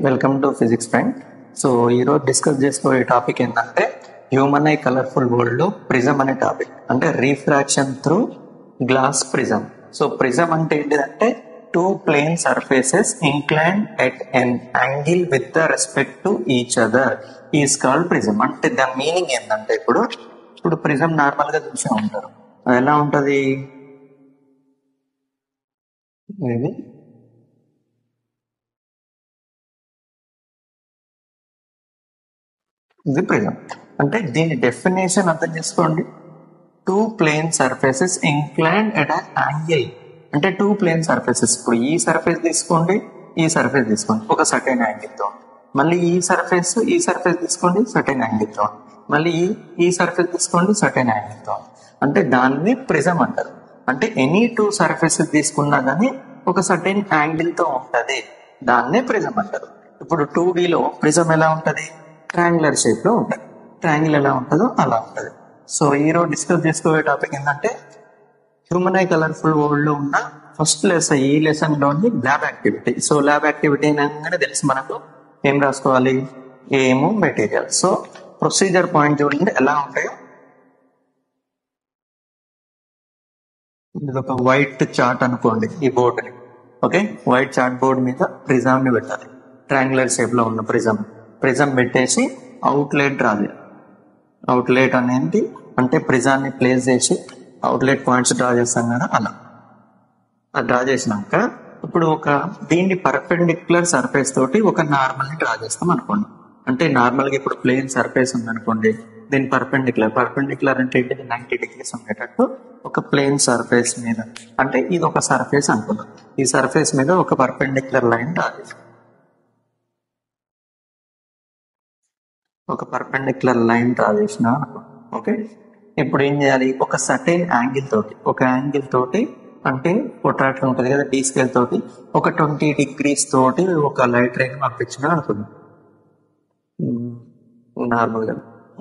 Welcome to Physics Friend. So ఈరోజు discuss చేసుకోే topic ఏంటంటే హ్యూమన్ ఐ కలర్ఫుల్ వరల్డ్ లో ప్రిజం అనే టాపిక్, అంటే refraction through glass prism. So prism అంటే ఏంటిదంటే two plane surfaces incline at an angle with the respect to each other is called prism. అంటే దాని మీనింగ్ ఏంటంటే ఇప్పుడు ప్రిజం నార్మల్ గా చూసే ఉంటారు, అది ఎలా ఉంటది, ఇది ప్రిజం. అంటే దీని డెఫినేషన్ అర్థం చేసుకోండి. Two plane surfaces incline at an angle. అంటే టూ ప్లేన్ సర్ఫేసెస్, ఇప్పుడు ఈ సర్ఫేస్ తీసుకోండి, ఈ సర్ఫేస్ తీసుకోండి ఒక సర్టెన్ యాంగిల్ తో, మళ్ళీ ఈ సర్ఫేస్ తీసుకోండి సర్టెన్ యాంగిల్ తో, మళ్ళీ ఈ సర్ఫేస్ తీసుకోండి సర్టెన్ యాంగిల్ తో. అంటే దాన్ని ప్రిజం అంటారు. అంటే ఎనీ టూ సర్ఫేసెస్ తీసుకున్నా గానీ ఒక సర్టెన్ యాంగిల్ తో ఉంటది, దాన్నే ప్రిజం అంటారు. ఇప్పుడు 2D లో ప్రిజం ఎలా ఉంటది, ట్రయాంగులర్ షేప్ లో ఉంటుంది. ట్రయాంగిల్ ఎలా ఉంటుందో అలా ఉంటుంది. సో ఈరోజు డిస్కస్ చేసుకోే టాపిక్ ఏంటంటే హ్యూమన్ ఐ కలర్ఫుల్ వరల్డ్ లో ఉన్న ఫస్ట్ లెసన్. ఈ లెసన్ లోని lab activity. So lab activity అనగానే తెలుసు మనకు ఏం రాసుకోవాలి, ఏమో మెటీరియల్. సో ప్రొసీజర్ పాయింట్ చూడండి ఎలా ఉంటాయో. ఇది ఒక వైట్ చార్ట్ అనుకోండి, ఈ బోర్డుని. ఓకే, వైట్ చార్ట్ బోర్డ్ మీద ప్రిజం ని పెట్టాలి. ట్రయాంగులర్ షేప్ లో ఉన్న ప్రిజం పెట్టేసి అవుట్లెట్ డ్రా చేయాలి. అవుట్లెట్ అనేది అంటే ప్రిజాన్ని ప్లేస్ చేసి అవుట్లెట్ పాయింట్స్ డ్రా చేస్తాం కదా, అలా డ్రా చేసినాక ఇప్పుడు దీన్ని పర్పెండిక్యులర్ సర్ఫేస్ తోటి ఒక నార్మల్ ని డ్రా చేస్తాం అనుకోండి. అంటే నార్మల్ గా ఇప్పుడు ప్లేన్ సర్ఫేస్ ఉంది అనుకోండి, దీని పర్పెండిక్యులర్ అంటే ఏంటి, 90 degrees ఉండేటట్టు ఒక ప్లేన్ సర్ఫేస్ మీద, అంటే ఇది ఒక సర్ఫేస్ అనుకున్నాం, ఈ సర్ఫేస్ మీద ఒక పర్పెండిక్యులర్ లైన్ డ్రా చేస్తాం. ఒక పర్పెండిక్యులర్ లైన్ డ్రా చేసిన. ఓకే, ఇప్పుడు ఏం చేయాలి, ఒక సర్టెన్ యాంగిల్ తోటి అంటే పొటాటో ఉంటుంది కదా, డీ స్కేల్ తోటి ఒక 20 degrees తోటి ఒక లైట్ రైన్ పంపించిన అనుకుందాం నార్మల్ గా.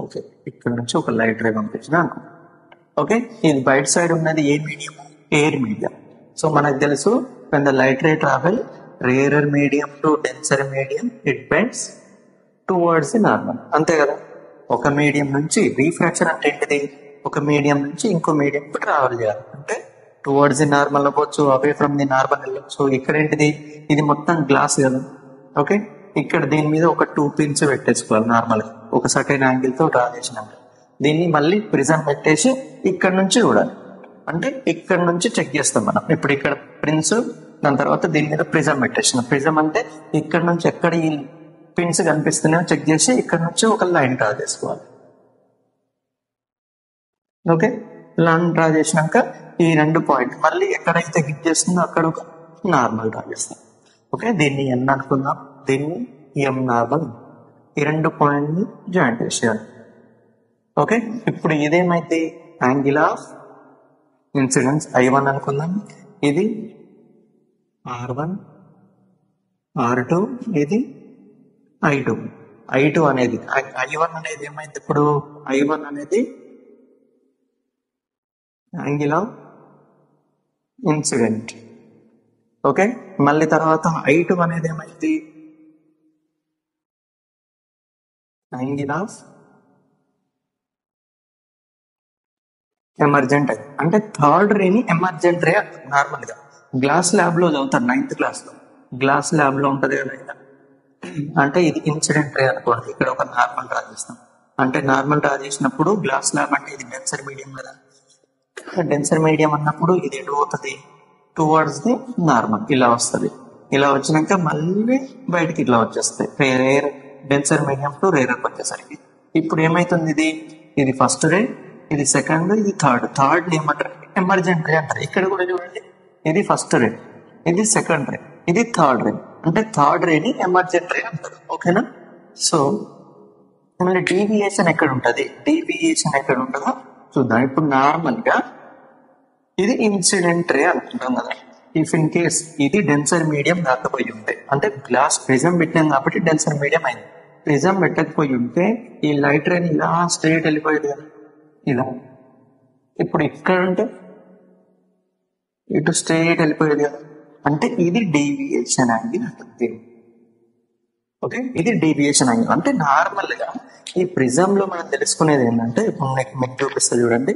ఓకే, ఇక్కడ నుంచి ఒక లైట్ రైన్ పంపించిన అనుకుందాం. ఓకే, ఇది బయట సైడ్ ఉన్నది ఏ మీడియం, ఎయిర్ మీడియం. సో మనకు తెలుసు when the light ray travel rarer medium to denser medium it bends towards the normal. అంతే కదా, ఒక మీడియం నుంచి రీఫ్రాక్షన్ అంటే ఏంటిది, ఒక మీడియం నుంచి ఇంకో మీడియం ట్రావెల్ చేయాలి. అంటే టువర్డ్స్ ది నార్మల్ అవ్వచ్చు, అవే ఫ్రమ్ ది నార్మల్ వెళ్ళచ్చు. ఇక్కడ ఏంటిది, ఇది మొత్తం గ్లాస్ కదా. ఓకే, ఇక్కడ దీని మీద ఒక 2 pins పెట్టేసుకోవాలి నార్మల్ గా, ఒక సర్టెన్ యాంగిల్ తో డ్రా చేసినాక దీన్ని మళ్ళీ ప్రిజం పెట్టేసి ఇక్కడ నుంచి చూడాలి. అంటే ఇక్కడ నుంచి చెక్ చేస్తాం మనం. ఇప్పుడు ఇక్కడ ప్రిన్స్, దాని తర్వాత దీని మీద ప్రిజం పెట్టేసిన. ప్రిజం అంటే ఇక్కడ నుంచి ఎక్కడ ఈ పిన్స్ కనిపిస్తున్నాయో చెక్ చేసి ఇక్కడ నుంచి ఒక లైన్ డ్రా చేసుకోవాలి. ఓకే, లైన్ డ్రా చేసినాక ఈ 2 పాయింట్ మళ్ళీ ఎక్కడైతే హిట్ చేస్తుందో అక్కడ ఒక నార్మల్ డ్రా చేస్తాం. ఓకే, దీన్ని ఎన్ అనుకుందాం, దీన్ని ఎం నార్మల్. ఈ 2 పాయింట్ని జాయింట్ చేసేయాలి. ఓకే, ఇప్పుడు ఇదేమైతే యాంగిల్ ఆఫ్ ఇన్సిడెన్స్ I1 అనుకుందాం, ఇది R1 R2, ఇది I2 అనేది I1 అనేది ఏమైంది, ఇప్పుడు I1 అనేది యాంగిల్ ఆఫ్ ఇన్సిడెంట్. ఓకే, మళ్ళీ తర్వాత I2 అనేది ఏమైంది, యాంగిల్ ఆఫ్ ఎమర్జెంట్. అంటే థర్డ్ రేని ఎమర్జెంట్ రే అంటారు. నార్మల్ గా గ్లాస్ ల్యాబ్ లో చదువుతారు, 9th class లో గ్లాస్ ల్యాబ్ లో ఉంటది కదా. అంటే ఇది ఇన్సిడెంట్ రే అనుకోండి, ఇక్కడ ఒక నార్మల్ డ్రా చేస్తాం. అంటే నార్మల్ డ్రా చేసినప్పుడు గ్లాస్ ల్యాబ్ అంటే ఇది డెన్సర్ మీడియం కదా, డెన్సర్ మీడియం అన్నప్పుడు ఇది ఎటు పోతుంది, టువర్డ్స్ ది నార్మల్. ఇలా వస్తుంది. ఇలా వచ్చినాక మళ్ళీ బయటకి ఇట్లా వచ్చేస్తాయి, rare denser medium to rare వచ్చేసరికి ఇప్పుడు ఏమైతుంది, ఇది ఫస్ట్ రే, ఇది సెకండ్, ఇది థర్డ్ ఏమంటారు, ఎమర్జెంట్ రే అంటారు. ఇక్కడ కూడా చూడండి, ఇది ఫస్ట్ రే, ఇది సెకండ్ రే, ఇది థర్డ్ రే. అంటే థర్డ్ రేని ఎమర్జెంట్ రే అంటారు. ఓకేనా. సో మళ్ళీ డీవియేషన్ ఎక్కడ ఉంటుందో చూద్దాం. ఇప్పుడు నార్మల్ గా ఇది ఇన్సిడెంట్ రే అనుకుంటాం కదా. ఇఫ్ ఇన్ కేస్ ఇది డెన్సర్ మీడియం కాకపోయి ఉంటే, అంటే గ్లాస్ ప్రిజం పెట్టినాం కాబట్టి డెన్సర్ మీడియం అయింది. ప్రిజం పెట్టకపోయి ఉంటే ఈ లైట్ రేని ఇలా స్ట్రైట్ వెళ్ళిపోయేది కదా, ఇలా. ఇప్పుడు ఇక్కడ ఉంటే ఇటు స్ట్రైట్ వెళ్ళిపోయేది కదా, అంటే ఇది డీవియేషన్ యాంగిల్ అంటుంది. ఓకే, ఇది డీవియేషన్ యాంగిల్. అంటే నార్మల్ గా ఈ ప్రిజం లో మనం తెలుసుకునేది ఏంటంటే, ఇప్పుడు మీకు చూపిస్తా చూడండి.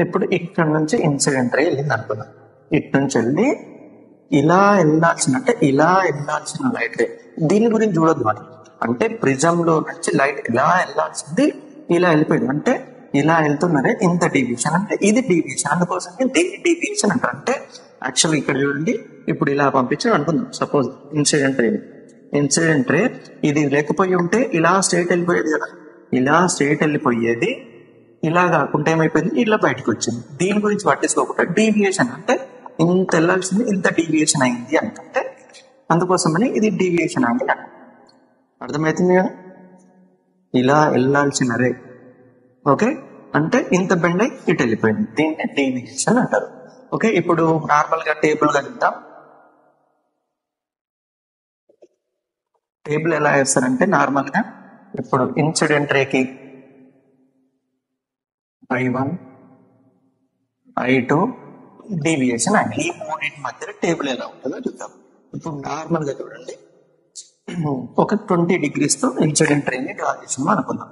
ఇప్పుడు ఇక్కడ నుంచి ఇన్సిడెంట్ రే వెళ్ళింది అనుకున్నాం. ఇటు నుంచి వెళ్ళి ఇలా వెళ్ళాల్సిన లైట్ రే, దీని గురించి చూడొద్దు మనం. అంటే ప్రిజం లో నుంచి లైట్ ఇలా వెళ్ళాల్సింది ఇలా వెళ్ళిపోయింది, అంటే ఇలా వెళ్తున్నారే, ఇంత డీవియేషన్. అంటే ఇది డీవియేషన్. అందుకోసం దీన్ని డీవియేషన్ అంటారు. అంటే యాక్చువల్గా ఇక్కడ చూడండి, ఇప్పుడు ఇలా పంపించాడు అనుకుందాం. సపోజ్ ఇన్సిడెంట్ రే ఇది లేకపోయి ఉంటే ఇలా స్ట్రైట్ వెళ్ళిపోయేది కదా, ఇలా స్ట్రైట్ వెళ్ళిపోయేది. ఇలా కాకుండా ఏమైపోయింది, ఇలా బయటకు వచ్చింది. దీని గురించి పట్టించుకోకుండా డీవియేషన్ అంటే ఇంత వెళ్ళాల్సింది ఇంత డీవియేషన్ అయింది అంటే అందుకోసమని ఇది డీవియేషన్ యాంగిల్ అంట. అర్థమవుతుంది కదా, ఇలా వెళ్ళాల్సిన రే ఓకే అంటే ఇంత బెండ్ అయి ఇటు వెళ్ళిపోయింది, దీన్ని డీవియేషన్ అంటారు. ఓకే, ఇప్పుడు నార్మల్ గా టేబుల్ కలుగుతాం. టేబుల్ ఎలా వేస్తారంటే నార్మల్ గా ఇప్పుడు ఇన్సిడెంట్ రేకి I1 I2 డీవియేషన్ యాంగిల్, ఈ మూడింటి మధ్యలో టేబుల్ ఎలా ఉంటుందో చూద్దాం. ఇప్పుడు నార్మల్ గా చూడండి, ఒక 20 degrees తో ఇన్సిడెంట్ రే ని డ్రా చేసాము అనుకుందాం.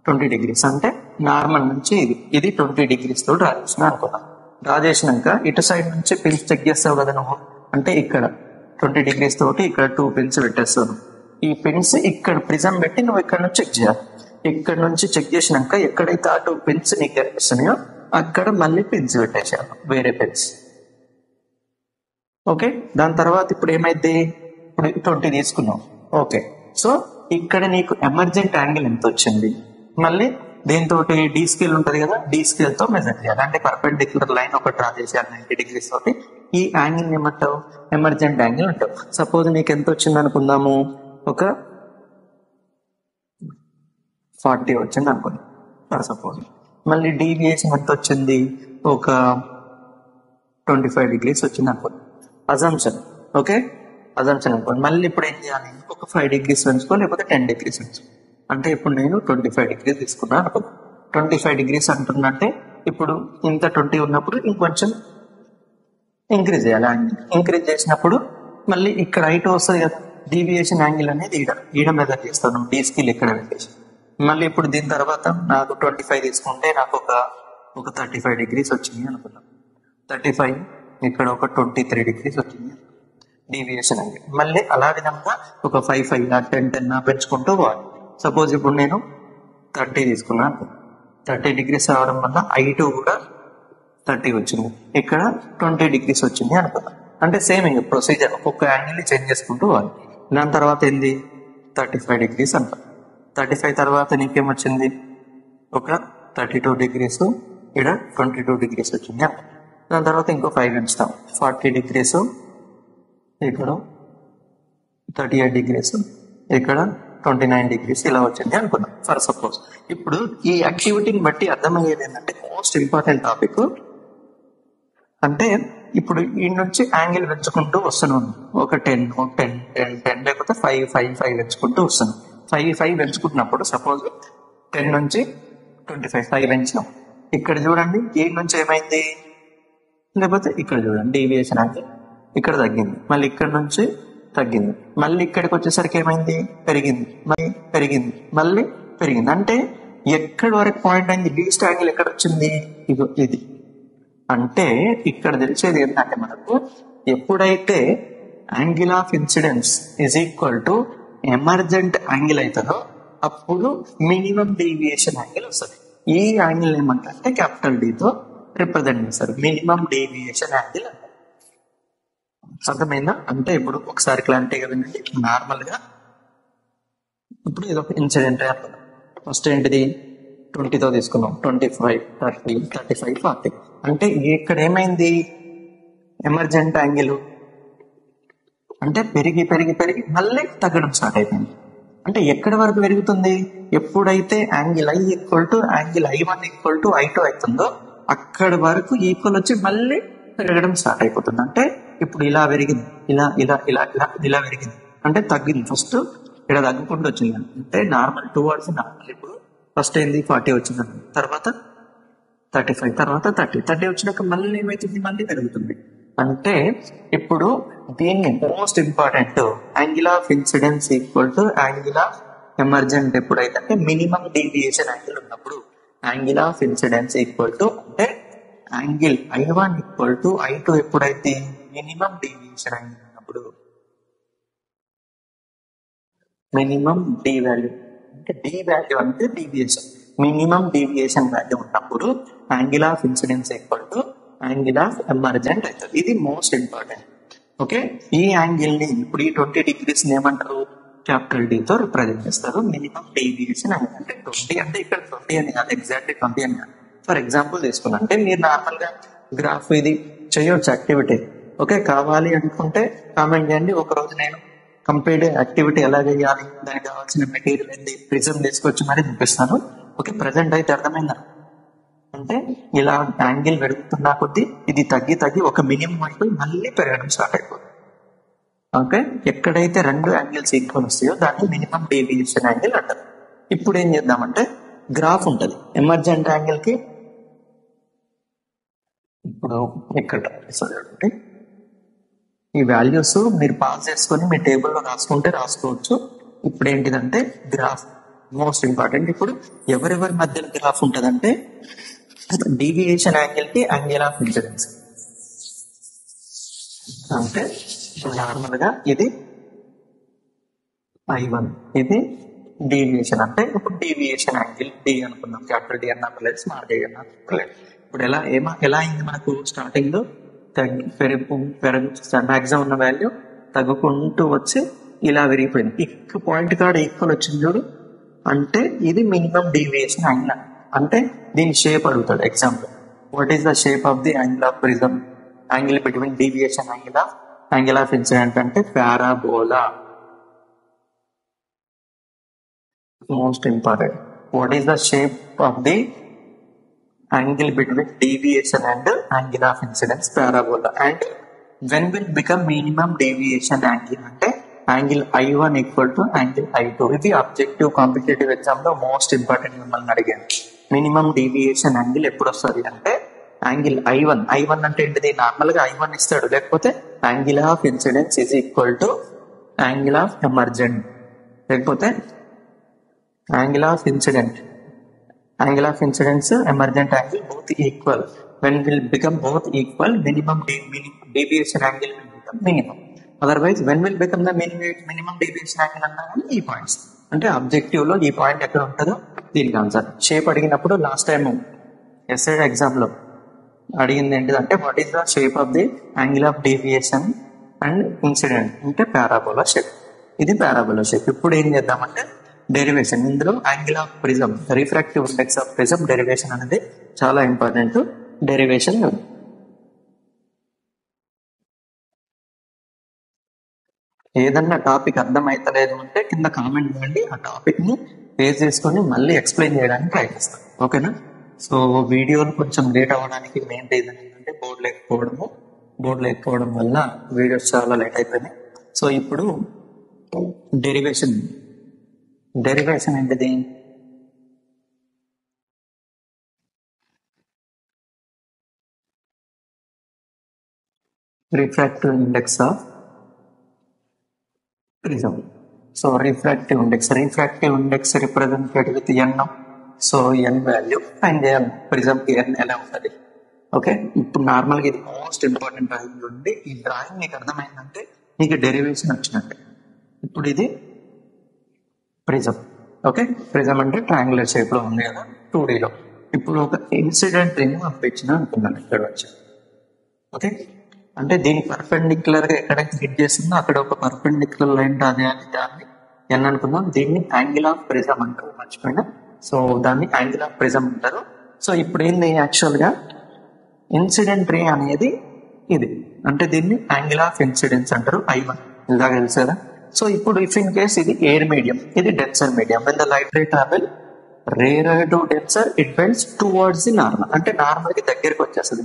20 degrees అంటే నార్మల్ నుంచి ఇది 20 degrees తో డ్రా చేసిన అనుకుందాం. డ్రా చేసినాక ఇటు సైడ్ నుంచి పిన్స్ చెక్ చేస్తావు కదా నువ్వు, అంటే ఇక్కడ 20 degrees తోటి ఇక్కడ 2 పిన్స్ పెట్టేస్తావు. ఈ పిన్స్ ఇక్కడ ప్రిజం పెట్టి నువ్వు ఇక్కడ నుంచి చెక్ చేయాలి. ఇక్కడ నుంచి చెక్ చేసినాక ఎక్కడైతే ఆ 2 పిన్స్ నీకు కనిపిస్తున్నాయో అక్కడ మళ్ళీ పిన్స్ పెట్టేసాను, వేరే పిన్స్. ఓకే, దాని తర్వాత ఇప్పుడు ఏమైంది, ఇప్పుడు 20 తీసుకున్నాం. ఓకే, సో ఇక్కడ నీకు ఎమర్జెంట్ యాంగిల్ ఎంత వచ్చింది, మళ్ళీ దీంతో డీ స్కేల్ ఉంటది కదా, డీ స్కేల్ తో మెజర్ చేయాలి. అంటే పర్పెండిక్యులర్ లైన్ ఒకటి డ్రా చేసేయాలి 90 degrees తోటి. ఈ యాంగిల్ ఏమంటావు, ఎమర్జెంట్ యాంగిల్ అంటావు. సపోజ్ నీకు ఎంత వచ్చింది అనుకుందాము, ఒక 40 వచ్చింది అనుకుందాం సపోజ్. మళ్ళీ డీవియేషన్ ఎంత వచ్చింది, ఒక 25 degrees వచ్చింది అనుకుందాం. అజంప్షన్, ఓకే అజంప్షన్ అనుకోండి. మళ్ళీ ఇప్పుడు ఏం చేయాలి, ఒక 5 degrees పెంచుకో, లేకపోతే 10 degrees పెంచుకో. అంటే ఇప్పుడు నేను 25 degrees తీసుకున్నాను అనుకుందాం. 25 degrees అంటున్నంటే ఇప్పుడు ఇంత 20 ఉన్నప్పుడు ఇంకొంచెం ఇంక్రీజ్ చేయాలి యాంగిల్. ఇంక్రీజ్ చేసినప్పుడు మళ్ళీ ఇక్కడ హైట్ వస్తుంది కదా, డీవియేషన్ యాంగిల్ అనేది ఈడ మెజర్ చేస్తాను, డీ స్కేల్ ఇక్కడ పెట్టేసి. మళ్ళీ ఇప్పుడు దీని తర్వాత నాకు 25 తీసుకుంటే నాకు ఒక 35 degrees వచ్చింది అనుకుందాం. 35 ఇక్కడ ఒక 23 degrees వచ్చింది డీవియేషన్ యాంగిల్. మళ్ళీ అలా విధంగా ఒక 5 10 పెంచుకుంటూ పోవాలి. సపోజ్ ఇప్పుడు నేను 30 తీసుకున్నాను, 30 degrees రావడం వల్ల I2 కూడా 30 వచ్చింది, ఇక్కడ 20 degrees వచ్చింది అనుకుందాం. అంటే సేమ్ ఇంకా ప్రొసీజర్, ఒక్కొక్క యాంగిల్ చేంజ్ చేసుకుంటూ పోవాలి. దాని తర్వాత ఏంది 35 degrees అంట. 35 తర్వాత నీకేమొచ్చింది, ఒక 32 degrees, ఇక్కడ 22 degrees వచ్చింది అంట. దాని తర్వాత ఇంకో 5 పెంచుతాం, 40 degrees, ఇక్కడ 38 degrees, ఇక్కడ 29 degrees ఇలా వచ్చింది అనుకున్నాం ఫర్ సపోజ్. ఇప్పుడు ఈ యాక్టివిటీని బట్టి అర్థమయ్యేది ఏంటంటే, మోస్ట్ ఇంపార్టెంట్ టాపిక్ అంటే ఇప్పుడు ఈ నుంచి యాంగిల్ పెంచుకుంటూ వస్తున్నాం. ఒక 10 లేకపోతే 5 పెంచుకుంటూ వస్తున్నాం. 5 పెంచుకుంటున్నప్పుడు సపోజ్ 10 నుంచి 25 5 పెంచినాం. ఇక్కడ చూడండి ఈ నుంచి ఏమైంది, లేకపోతే ఇక్కడ చూడండి డీవియేషన్ యాంగిల్ ఇక్కడ తగ్గింది, మళ్ళీ ఇక్కడ నుంచి తగ్గింది, మళ్ళీ ఇక్కడికి వచ్చేసరికి ఏమైంది, పెరిగింది, మళ్ళీ పెరిగింది. అంటే ఎక్కడి వరకు పాయింట్ అయింది, లీస్ట్ యాంగిల్ ఎక్కడ వచ్చింది, ఇది. అంటే ఇక్కడ తెలిసేది ఏంటంటే మనకు ఎప్పుడైతే angle of incidence is equal to emergent angle అవుతుందో అప్పుడు మినిమం డీవియేషన్ యాంగిల్ వస్తుంది. ఈ యాంగిల్ ఏమంటే క్యాపిటల్ తో రిప్రజెంట్ చేస్తారు, మినిమం డీవియేషన్ యాంగిల్ అంటారు. అర్థమైందా? అంటే ఇప్పుడు ఒకసారి క్లారిటీగా వినండి. నార్మల్ గా ఇప్పుడు ఇది ఒక ఇన్సిడెంట్ అనుకున్నాం. ఫస్ట్ ఏంటిది 20తో తీసుకున్నాం, 25 30 35 40. అంటే ఇక్కడ ఏమైంది, ఎమర్జెంట్ యాంగిల్ అంటే పెరిగి మళ్ళీ తగ్గడం స్టార్ట్ అయిపోయింది. అంటే ఎక్కడి వరకు పెరుగుతుంది, ఎప్పుడైతే angle I equal to angle I1 equal to I2 అవుతుందో అక్కడి వరకు ఈక్వల్ వచ్చి మళ్ళీ పెరగడం స్టార్ట్ అయిపోతుంది. అంటే ఇప్పుడు ఇలా పెరిగింది, ఇలా పెరిగింది, అంటే తగ్గింది. ఫస్ట్ ఇక్కడ తగ్గుకుంటూ వచ్చింది, అంటే నార్మల్ టువర్డ్స్ నార్మల్. ఇప్పుడు ఫస్ట్ ఏంది 40 వచ్చింది, తర్వాత 35, తర్వాత 30 వచ్చినాక మళ్ళీ ఏమైతుంది, మళ్ళీ పెరుగుతుంది. అంటే ఇప్పుడు దీన్ని most important angle of incidence equal to angle of emergent ఎప్పుడైతే అంటే మినిమం డీవియేషన్ యాంగిల్ ఉన్నప్పుడు angle of incidence equal to అంటే angle I1 equal to I2 ఎప్పుడైతే మినిమం డీవియేషన్ యాంగిల్ ఉన్నప్పుడు మినిమం డి వాల్యూ అంటే డి వాల్యూ అంటే deviation minimum deviation value ఉన్నప్పుడు angle of incidence equal to angle of emergent అవుతుంది. ఇది most important. Okay, ఈ angle ని ఇప్పుడు ఈ 20 degrees ఏమంటారు, క్యాపిటల్ డి తో రిప్రజెంట్ చేస్తారు. మినిమం డీవియేషన్ అంటే 20 అంటే ఇక్కడ 20 అని కాదు, ఎగ్జాక్ట్లీ 20 అని కాదు. ఫర్ ఎగ్జాంపుల్ తీసుకున్నా అంటే మీరు నార్మల్ గా గ్రాఫ్ ఇది చేయొచ్చు యాక్టివిటీ. ఓకే, కావాలి అనుకుంటే కామెంట్ చేయండి. ఒక రోజు నేను కంప్లీట్ యాక్టివిటీ ఎలా చేయాలి, దానికి కావాల్సిన మెటీరియల్ ఏంటి, ప్రిజం తీసుకొచ్చి మరి చూపిస్తాను. ఓకే, ప్రజెంట్ అయితే అర్థమైందా? అంటే ఇలా యాంగిల్ పెరుగుతున్నా కొద్దీ ఇది తగ్గి తగ్గి ఒక మినిమం అయిపోయి మళ్ళీ పెరగడం స్టార్ట్ అయిపోతుంది. ఓకే, ఎక్కడైతే రెండు యాంగిల్స్ ఈక్వల్ వస్తాయో దాన్ని మినిమం డీవియేషన్ యాంగిల్ అంటారు. ఇప్పుడు ఏం చేద్దామంటే గ్రాఫ్ ఉంటుంది ఎమర్జెంట్ యాంగిల్ కి. ఇప్పుడు ఇక్కడ చూడండి, ఈ వాల్యూస్ మీరు పాస్ చేసుకొని మీ టేబుల్లో రాసుకుంటే రాసుకోవచ్చు. ఇప్పుడు ఏంటిదంటే గ్రాఫ్ మోస్ట్ ఇంపార్టెంట్. ఇప్పుడు ఎవరెవరి మధ్యలో గ్రాఫ్ ఉంటుందంటే డీవియేషన్ యాంగిల్ కి యాంగిల్ ఆఫ్ ఇన్సిడెన్స్. అంటే నార్మల్ గా ఇది I1, ఇది డీవియేషన్. అంటే ఇప్పుడు డీవియేషన్ యాంగిల్ డి అనుకుందాం, క్యాపిటల్ డి అన్నా పర్లేదు, స్మాల్ డి అన్నా పర్లేదు. ఇప్పుడు ఎలా అయింది మనకు, స్టార్టింగ్ లో పెరుగు మ్యాక్సిమం ఉన్న వాల్యూ తగ్గుకుంటూ వచ్చి ఇలా విరిగిపోయింది. ఇక్క పాయింట్ కాడ ఈక్వల్ వచ్చింది చూడు, అంటే ఇది మినిమం డీవియేషన్ యాంగిల్. అంటే దీని షేప్ అడుగుతాడు example. What is the shape of the angle of prism, angle between deviation angle of incident అంటే parabola. Most important, what is the shape of the angle between deviation and angle of incidence, parabola. And when will become minimum deviation angle అంటే angle I1 equal to angle I2. ఇది objective competitive exam లో most important. మిమ్మల్ని అడిగాను minimum deviation angle ఎప్పుడు వస్తుంది అంటే angle I1 అంటే ఏంటిది, నార్మల్ గా I1 ఇస్తాడు, లేకపోతే angle of incidence is equal to angle of emergent, లేకపోతే angle of incidence emergent angle both equal. When will become both equal minimum deviation angle will become minimum. Otherwise when will become the minimum deviation angle అన్నా ఈ points. అంటే objective లో ఈ point ఎక్కడ ఉంటుందో దీనికి answer. Shape అడిగినప్పుడు last time SI exam లో అడిగింది ఏంటిదంటే what is the shape of the angle of deviation and incident అంటే పారాబోలా షేప్. ఇది పారాబోలా షేప్. ఇప్పుడు ఏం చేద్దామంటే డెరివేషన్. ఇందులో angle of prism, refractive index of prism derivation అనేది చాలా ఇంపార్టెంట్. డెరివేషన్ ఏదన్నా టాపిక్ అర్థమైతలేదు అంటే కింద కామెంట్ చేయండి, ఆ టాపిక్ ని ఫేస్ చేసుకొని మళ్ళీ ఎక్స్ప్లెయిన్ చేయడానికి ట్రై చేస్తాను. ఓకేనా? సో వీడియోలు కొంచెం లేట్ అవ్వడానికి మెయిన్ రీజన్ ఏంటంటే బోర్డు లేకపోవడం వల్ల వీడియోస్ చాలా లేట్ అయిపోయినాయి. సో ఇప్పుడు డెరివేషన్ ఏంటిది, refractive index of prism. So refractive index represented with n. So n value find చేయాలి. ప్రిజం కి n ఎలా ఉంటుంది. ఓకే, ఇప్పుడు నార్మల్గా ఇది మోస్ట్ ఇంపార్టెంట్ డ్రాయింగ్ ఉంది. ఈ డ్రాయింగ్ నీకు అర్థమైందంటే నీకు డెరివేషన్ వచ్చినట్టే. ఇప్పుడు ఇది ప్రిజం. ఓకే, ప్రిజం అంటే ట్రయాంగులర్ షేప్ లో ఉంది కదా 2D లో. ఇప్పుడు ఒక ఇన్సిడెంట్ రింగ్ పంపించిన అనుకున్నాను ఇక్కడ వచ్చి. ఓకే, అంటే దీని పర్పెండిక్యులర్ గా ఎక్కడైతే హిట్ చేస్తుందో అక్కడ ఒక పర్పెండిక్యులర్ లైన్ రాదే అని దాన్ని n అనుకుందాం. దీన్ని యాంగిల్ ఆఫ్ ప్రిజం అంటారు, మర్చిపోయినా. సో దాన్ని యాంగిల్ ఆఫ్ ప్రిజం అంటారు. సో ఇప్పుడు ఏంది యాక్చువల్ గా ఇన్సిడెంట్ రే అనేది ఇది, అంటే దీన్ని యాంగిల్ ఆఫ్ ఇన్సిడెన్స్ అంటారు. I1 ఇలాగ తెలుసు కదా. సో ఇప్పుడు ఇఫ్ ఇన్ కేస్ ఇది ఎయిర్ మీడియం, ఇది denser medium, when the light ray travel rare to denser it bends towards the normal. అంటే నార్మల్ కి దగ్గరికి వచ్చేస్తుంది.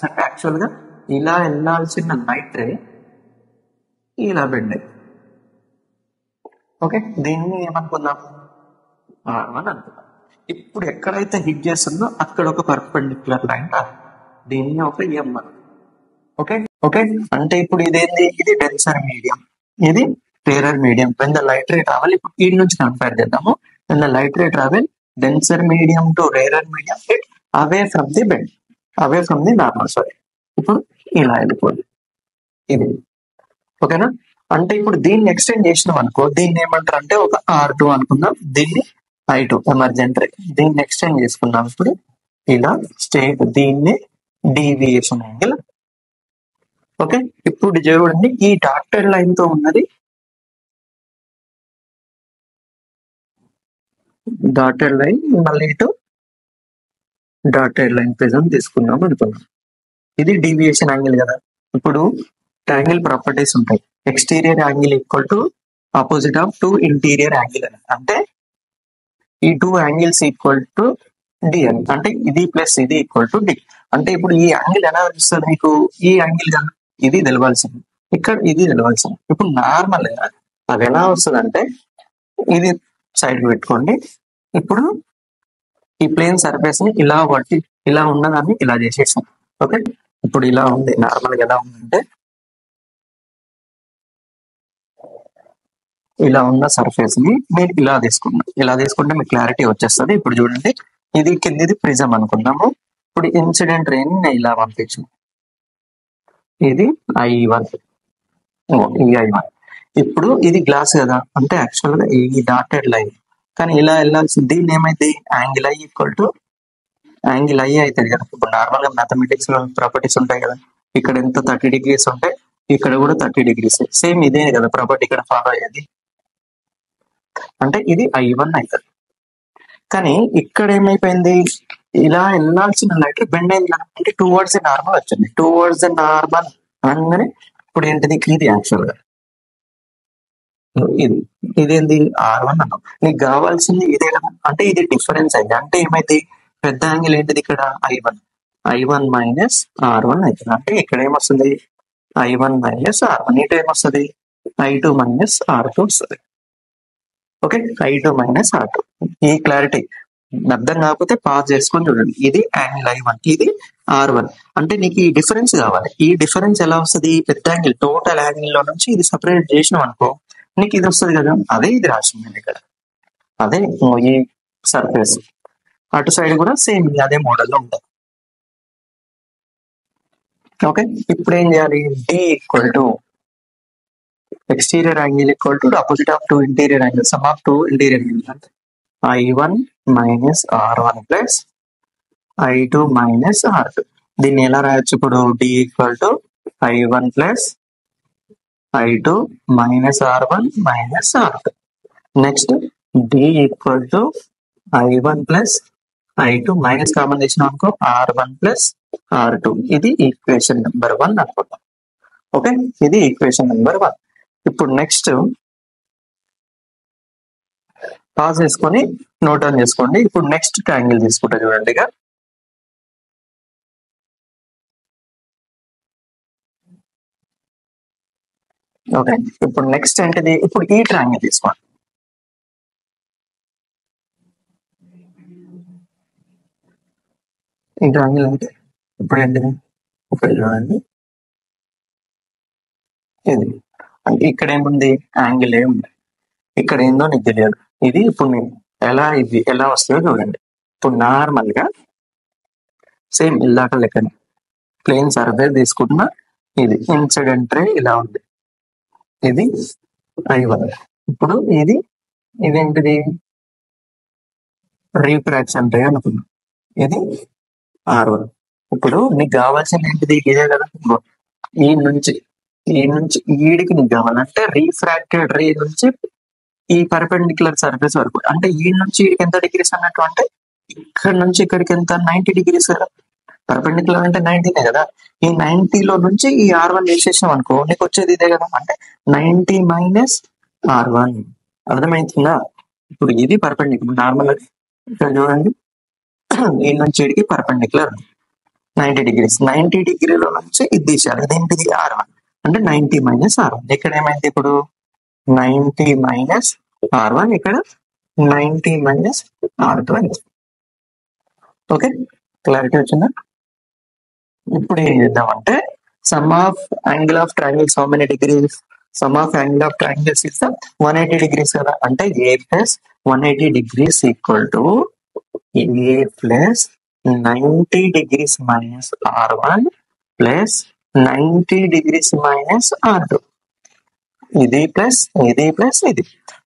అంటే యాక్చువల్ గా ఇలా వెళ్ళాల్సిన లైట్ రే ఇలా బెండ్ అయ్యి, ఓకే, దీన్ని ఏమనుకుందాం, అని అనుకుందాం. ఇప్పుడు ఎక్కడైతే హిట్ చేస్తుందో అక్కడ ఒక పర్పెండిక్యులర్ లైన్ రాదు, దీన్ని ఒక M అనుకుందాం. ఓకే. ఓకే, అంటే ఇప్పుడు ఇదేంది, ఇది డెన్సర్ మీడియం, ఇది rarer medium. When the light ray travel, ఇప్పుడు ఈ నుంచి కంపేర్ చేద్దాము. When the light ray travel denser medium to rarer medium, it away from the bed, away from the normal. Sorry, ఇప్పుడు ఇలా వెళ్ళిపోదు ఇది. ఓకేనా, అంటే ఇప్పుడు దీన్ని ఎక్స్టెండ్ చేసినాం అనుకో, దీన్ని ఏమంటారు అంటే ఒక R2 అనుకుందాం, దీన్ని I2 ఎమర్జెంట్ రే, దీన్ని ఎక్స్టెండ్ చేసుకున్నాం ఇప్పుడు ఇలా స్టేట్, దీన్ని డీవియేషన్ యాంగిల్. ఓకే, ఇప్పుడు చూడండి ఈ డాక్టెడ్ లైన్ తో ఉన్నది, డాటెడ్ లైన్ మళ్ళీ ఇటు డాటెడ్ లైన్ ప్రిజం తీసుకున్నాం అనుకున్నాం. ఇది డీవియేషన్ యాంగిల్ కదా. ఇప్పుడు యాంగిల్ ప్రాపర్టీస్ ఉంటాయి. Exterior angle equal to opposite of two interior angle అని, అంటే ఈ two angles equal to D అని, అంటే ఇది ప్లస్ ఇది ఈక్వల్ టు డి. అంటే ఇప్పుడు ఈ యాంగిల్ ఎలా వస్తుంది మీకు, ఈ యాంగిల్ కదా ఇది తెలవాల్సింది, ఇక్కడ ఇది తెలవాల్సింది. ఇప్పుడు నార్మల్ గా అది ఎలా వస్తుంది అంటే, ఇది సైడ్ పెట్టుకోండి. ఇప్పుడు ఈ ప్లేన్ సర్ఫేస్ ని ఇలా పట్టి, ఇలా ఉన్నదాన్ని ఇలా చేసేసాం. ఓకే, ఇప్పుడు ఇలా ఉంది, నార్మల్ గా ఎలా ఉందంటే ఇలా ఉన్న సర్ఫేస్ ని నేను ఇలా తీసుకున్నా, ఇలా తీసుకుంటే మీకు క్లారిటీ వచ్చేస్తుంది. ఇప్పుడు చూడండి, ఇది కిందిది ప్రిజం అనుకున్నాము. ఇప్పుడు ఇన్సిడెంట్ రే ని ఇలా పంపించు, ఇది I1, ఈ I1. ఇప్పుడు ఇది గ్లాస్ కదా, అంటే యాక్చువల్ గా ఈ డాటెడ్ లైన్, కానీ ఇలా వెళ్ళాల్సింది. దీన్ని ఏమైతే angle I equal to angle I అవుతుంది కదా. ఇప్పుడు నార్మల్ గా మ్యాథమెటిక్స్ లో ప్రాపర్టీస్ ఉంటాయి కదా, ఇక్కడ ఎంత 30 degrees ఉంటాయి, ఇక్కడ కూడా 30 degrees. సేమ్ ఇదే కదా ప్రాపర్టీ ఇక్కడ ఫాలో అయ్యేది, అంటే ఇది I1 అవుతుంది. కానీ ఇక్కడ ఏమైపోయింది, ఇలా వెళ్ళాల్సిన లైట్ బెండ్ అయింది కదా, అంటే టువర్డ్స్ నార్మల్ వచ్చింది, టువర్డ్స్ నార్మల్ అనగానే ఇప్పుడు ఏంటిది, ఇది యాక్చువల్ గా ఇది, ఇదేంది R1 అన్నాం. నీకు కావాల్సింది ఇదే కదా, అంటే ఇది డిఫరెన్స్ అయింది. అంటే ఏమైంది, పెద్ద యాంగిల్ ఏంటిది ఇక్కడ I1 మైనస్ R1 అవుతుంది. అంటే ఇక్కడ ఏమొస్తుంది, I1 మైనస్ R1, ఇటు ఏమొస్తుంది, I2 మైనస్ R2 వస్తుంది. Okay, I2 minus R2. ఈ క్లారిటీ అర్థం కాకపోతే పాజ్ చేసుకొని చూడండి. ఇది యాంగిల్ I1, ఇది R1. అంటే నీకు ఈ డిఫరెన్స్ కావాలి. ఈ డిఫరెన్స్ ఎలా వస్తుంది, పెద్ద యాంగిల్ టోటల్ యాంగిల్ లో నుంచి ఇది సపరేట్ చేసినాం అనుకో, నీకు ఇది వస్తుంది కదా. అదే ఇది రాసింది ఇక్కడ, అదే ఈ సర్ఫేస్, అటు సైడ్ కూడా సేమ్ అదే మోడల్లో ఉంటుంది. ఓకే, ఇప్పుడు ఏం చేయాలి, D equal to exterior angle equal to opposite of two interior angle, sum of two interior angle, అంటే I1 minus R1 plus I2 minus R2. దీన్ని ఎలా రాయొచ్చు ఇప్పుడు, D equal to I1 plus I2 minus R1 minus R2. Next D equal to I1 plus I2 minus common తెచ్చినాం అనుకో R1 plus R2. ఇది equation number 1 అనుకుంటాం. Okay, ఇది equation number 1. ఇప్పుడు నెక్స్ట్ పాజ్ చేసుకొని నోట్ డౌన్ చేసుకోండి. ఇప్పుడు next triangle తీసుకుంటా చూడండి. ఇక ఓకే, ఇప్పుడు నెక్స్ట్ ఏంటిది, ఇప్పుడు ఈ ట్రయాంగిల్ తీసుకోండి. ఈ ట్రయాంగిల్ అంటే ఇప్పుడు ఏంటిది, ఇప్పుడు చూడండి, ఇది అంటే ఇక్కడ ఏముంది, యాంగిల్ ఏముంది, ఇక్కడ ఏందో నీకు తెలియదు. ఇది ఇప్పుడు నేను ఎలా, ఇది ఎలా వస్తుందో చూడండి. ఇప్పుడు నార్మల్ గా సేమ్ ఇల్లాక లెక్కనే ప్లేన్ సర్ఫేస్ తీసుకుంటున్నా, ఇది ఇన్సిడెంట్ రే ఇలా ఉంది, ఇది I1. ఇప్పుడు ఇది ఇదేంటిది, రీఫ్రాక్షన్ రే అనుకున్నాం, ఇది R1. ఇప్పుడు నీకు కావాల్సింది ఏంటిది, ఇదే కదా. ఈ నుంచి ఈడికి నీకు కావాలంటే రీఫ్రాక్టెడ్ రే నుంచి ఈ పర్పెండిక్యులర్ సర్ఫేస్ వరకు, అంటే ఈ నుంచి ఈడికి ఎంత డిగ్రీస్ అన్నట్టు, అంటే ఇక్కడ నుంచి ఇక్కడికి ఎంత 90 degrees కదా. పర్పెండిక్యులర్ అంటే 90 కదా. ఈ 90లో నుంచి ఈ R1 వేసేసాం అనుకో, నీకు వచ్చేది ఇదే కదా. అంటే 90 మైనస్ R1. అర్థమవుతుందా? ఇప్పుడు ఇది పర్పెండిక్యులర్ నార్మల్, ఇక్కడ చూడండి, ఈ నుంచి ఇడికి పర్పెండిక్యులర్ 90 degrees. 90 డిగ్రీల నుంచి ఇది తీసేయాలి, ఇదేంటిది R1, అంటే 90 మైనస్ R1. ఇక్కడ ఏమైంది ఇప్పుడు 90 మైనస్ R1, ఇక్కడ 90 మైనస్ R2 అయింది. ఓకే, క్లారిటీ వచ్చిందా? ఇప్పుడు ఏం చేద్దామంటే Sum of angle of triangles how many degrees? Sum of angle of triangles is the 180 degrees కదా. అంటే a plus 180 degrees equal to a plus 90 degrees minus r1 plus 90 degrees minus r2. ఇది plus ఇది plus ఇది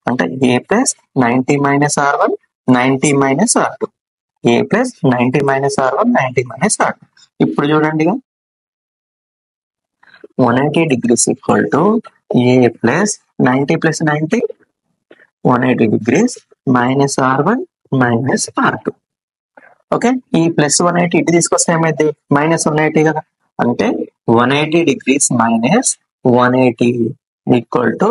అంటే a plus 90 minus r1 90 minus r2. a plus 90 minus r1 90 minus r2. ఇప్పుడు చూడండి 180 degrees equal to a plus 90 plus 90 180 degrees minus r1 minus r2. Okay, ఈ plus 180 ఇటు తీసుకొస్తే ఏమైంది మైనస్ 180 కదా. అంటే 180 degrees minus 180 equal to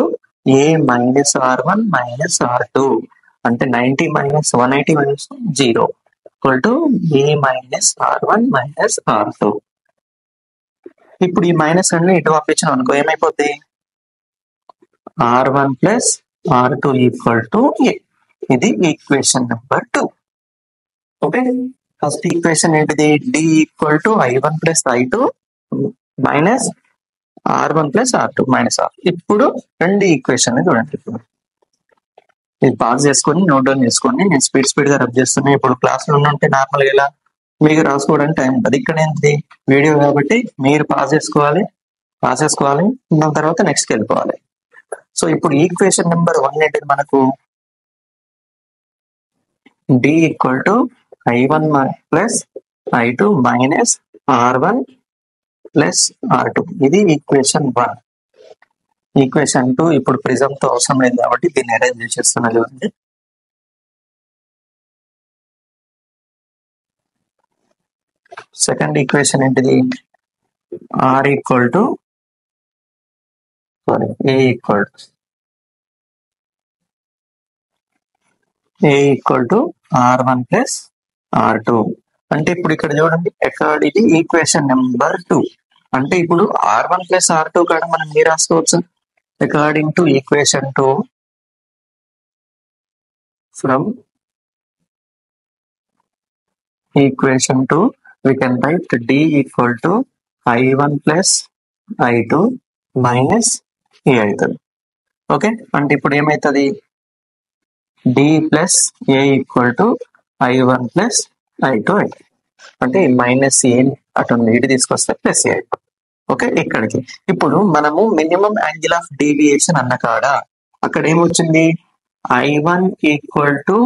A minus r1 minus r2. అంటే 90 minus 180 minus 0 equal to A minus r1 minus r2. ఇప్పుడు ఈ minus అన్ని ఇటు పంపించాం అనుకో ఏమైపోద్ది r1 plus r2 equal to A. ఇది equation number 2. Okay, first equation ఏంటిది D equal to i1 plus i2 minus r1 plus r2 minus r. ఇప్పుడు రెండు ఈక్వేషన్ చూడండి. ఇప్పుడు ఇది పాస్ చేసుకొని నోట్ డౌన్ చేసుకొని నేను స్పీడ్ గా రబ్ చేస్తున్నా. ఇప్పుడు క్లాస్ లో ఉంటే నార్మల్ గా ఇలా మీకు రాసుకోవడానికి టైం ఉంటుంది. ఇక్కడ ఏంటి వీడియో కాబట్టి మీరు పాస్ చేసుకోవాలి దాని తర్వాత నెక్స్ట్కి వెళ్ళిపోవాలి. సో ఇప్పుడు ఈక్వేషన్ నెంబర్ 1 ఏంటిది మనకు D equal to i1 plus i2 minus r1 plus r2. ఇది ఈక్వేషన్ 1. ఈక్వేషన్ 2 ఇప్పుడు ప్రిజమ్ తో అవసరం లేదు కాబట్టి దీన్ని అరేంజ్ చేసేస్తున్నా చూడండి. సెకండ్ ఈక్వేషన్ ఏంటిది r equal to a equal to r1 plus r2. అంటే ఇప్పుడు ఇక్కడ చూడండి ఎక్కడ ఇది ఈక్వేషన్ నెంబర్ 2. అంటే ఇప్పుడు r1 ప్లస్ r2 కాడ మనం ఏ రాసుకోవచ్చు according to equation 2 from equation 2 we can write d equal to i1 plus i2 minus a అవుతుంది. ఓకే, అంటే ఇప్పుడు ఏమవుతుంది d plus a equal to i1 plus i2 అవుతుంది. అంటే మైనస్ ఏ అటు ఇటు తీసుకొస్తే ప్లస్ ఏ అయిపోతుంది. ఓకే, ఇక్కడికి ఇప్పుడు మనము మినిమం యాంగిల్ ఆఫ్ డీవియేషన్ అన్న కాడ అక్కడ ఏమొచ్చింది i1 ఈక్వల్ టు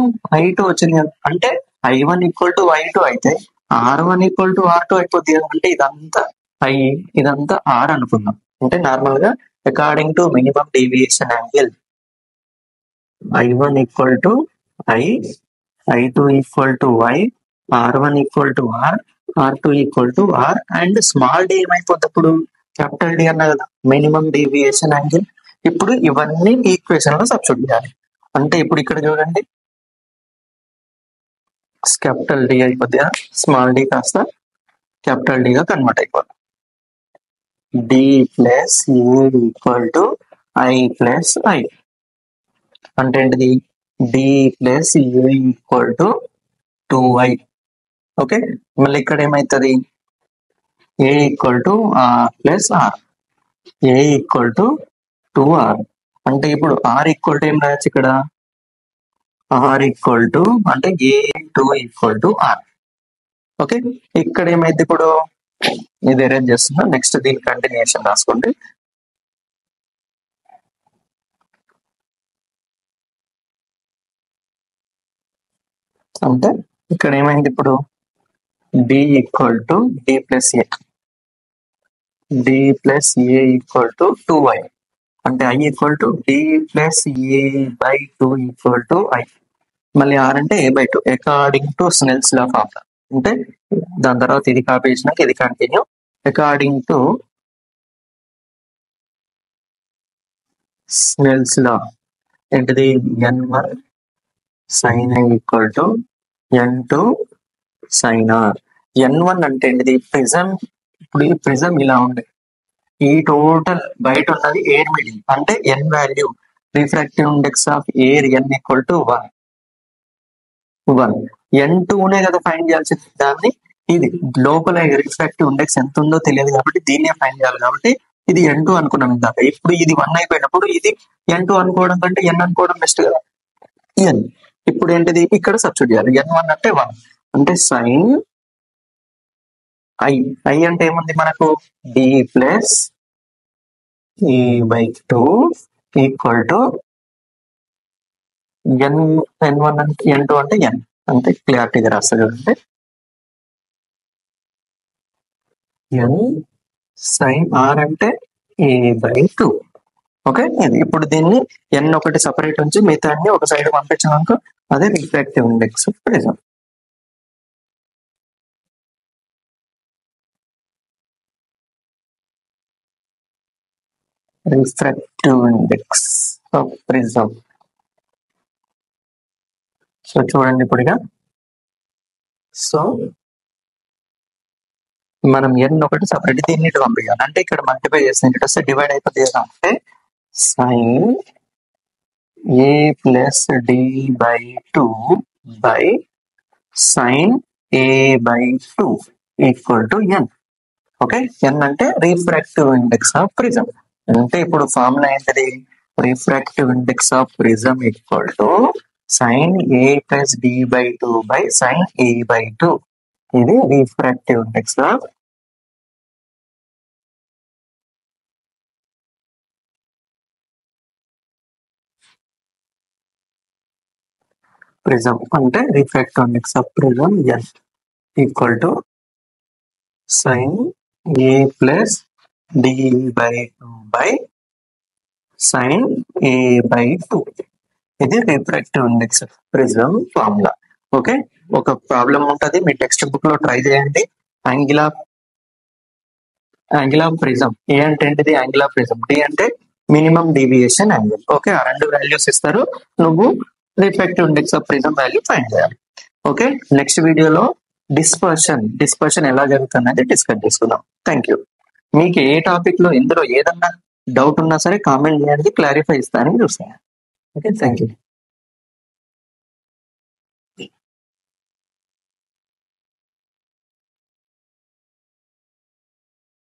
i2 వచ్చింది. అంటే i1 ఈక్వల్ టు i2 అయితే r1 ఈక్వల్ టు r2 అయిపోద్ది. అంటే ఇదంతా i ఇదంతా r అనుకుందాం. అంటే నార్మల్ గా according to minimum deviation angle i1 equal to i, i2 equal to y, r1 equal to r, r2 equal to r and small D ఏమైపోద్ది అప్పుడు capital D అన్నా కదా మినిమం డీవియేషన్ యాంగిల్. ఇప్పుడు ఇవన్నీ equation లో substitute చేయాలి. అంటే ఇప్పుడు ఇక్కడ చూడండి క్యాపిటల్ డి అయిపోద్ది, స్మాల్ డి కాస్త క్యాపిటల్ డి గా కన్వర్ట్ అయిపోద్ది. D plus A equal to I plus I. అంటే ఏంటిది D plus A equal to 2i. Okay, మళ్ళీ ఇక్కడ ఏమైతుంది A equal to R plus R, A equal to 2r. అంటే ఇప్పుడు ఆర్ ఈక్వల్ టు ఏం రాయొచ్చు ఇక్కడ ఆర్ ఈక్వల్ టు అంటే a2 equal to are. Okay, ఇక్కడ ఏమైతే ఇప్పుడు ఇది అరేంజ్ చేస్తున్నా. నెక్స్ట్ దీని కంటిన్యూషన్ రాసుకోండి. అంటే ఇక్కడ ఏమైంది ఇప్పుడు D equal to D plus A, D plus A equal to 2i. అంటే I equal to D plus A by 2 equal to I. మళ్ళీ ఆర్ అంటే A by 2 according to Snell's law formula. అంటే దాని తర్వాత ఇది కాపీ చేసినాక ఇది continue according to Snell's law. ఏంటిది n1 sin i equal to n2 sin r. n1 అంటే ఏంటిది ప్రిజం. ఇప్పుడు ఈ ప్రిజం ఇలా ఉంది, ఈ టోటల్ బయట ఉన్నది ఎయిర్ మీడియం. అంటే n value refractive index of air n equal to 1. n2నే కదా ఫైండ్ చేయాల్సింది. దాన్ని ఇది లోపల రిఫ్రాక్టివ్ ఇండెక్స్ ఎంత ఉందో తెలియదు కాబట్టి దీన్నే ఫైండ్ చేయాలి కాబట్టి ఇది N2 అనుకున్నాం ఇందాక. ఇప్పుడు ఇది 1 అయిపోయినప్పుడు ఇది N2 అనుకోవడం కంటే N అనుకోవడం బెస్ట్ కదా. N ఇప్పుడు ఏంటిది ఇక్కడ సబ్స్టిట్యూట్ చేయాలి. N1 అంటే 1 అంటే సైన్ I అంటే ఏముంది మనకు D plus E/2 equal to N1 అంటే N2 అంటే N అంతే. క్లారిటీగా రాస్తుంది అంటే N సైన్ R అంటే A/2. ఓకే, ఇది ఇప్పుడు దీన్ని N ఒకటి సపరేట్ ఉంచి మిగతా అన్ని ఒక సైడ్ పంపించినాక అదే refractive index prism. Refractive index of prism. So చూడండి ఇప్పుడుగా, సో మనం N ఒకటి సపరేట్ దీన్ని పంపించాలి అంటే ఇక్కడ మల్టిప్లై చేస్తే ఇటు వస్తే డివైడ్ అయిపోతుంది కదా. అంటే sine A plus D/2 by sine A/2 equal to N. Okay, N అంటే రిఫ్రాక్టివ్ ఇండెక్స్ ఆఫ్ ప్రిజం. అంటే ఇప్పుడు ఫార్ములా ఏంటిది? Refractive index of prism equal to sine A plus D/2 by sine A/2. ఇది refractive index of prism. అంటే refractive index of prism N equal to sine A plus D/2 by sine A/2. ఇది refractive index of prism formula. Okay, ఒక problem ఉంటుంది, మీ text book లో try చేయండి. Angle of prism. A అంటే ఏంటిది? Angle of prism. D అంటే minimum deviation angle. Okay, ఆ రెండు వాల్యూస్ ఇస్తారు, నువ్వు refractive index of prism value find చేయాలి. ఓకే, నెక్స్ట్ వీడియోలో డిస్పర్షన్ ఎలా జరుగుతుంది డిస్కస్ చేసుకుందాం. Thank you. మీకు ఏ టాపిక్ లో ఇందులో ఏదన్నా డౌట్ ఉన్నా సరే కామెంట్ చేయండి, క్లారిఫై ఇస్తానని చూస్తాను. Okay, thank you.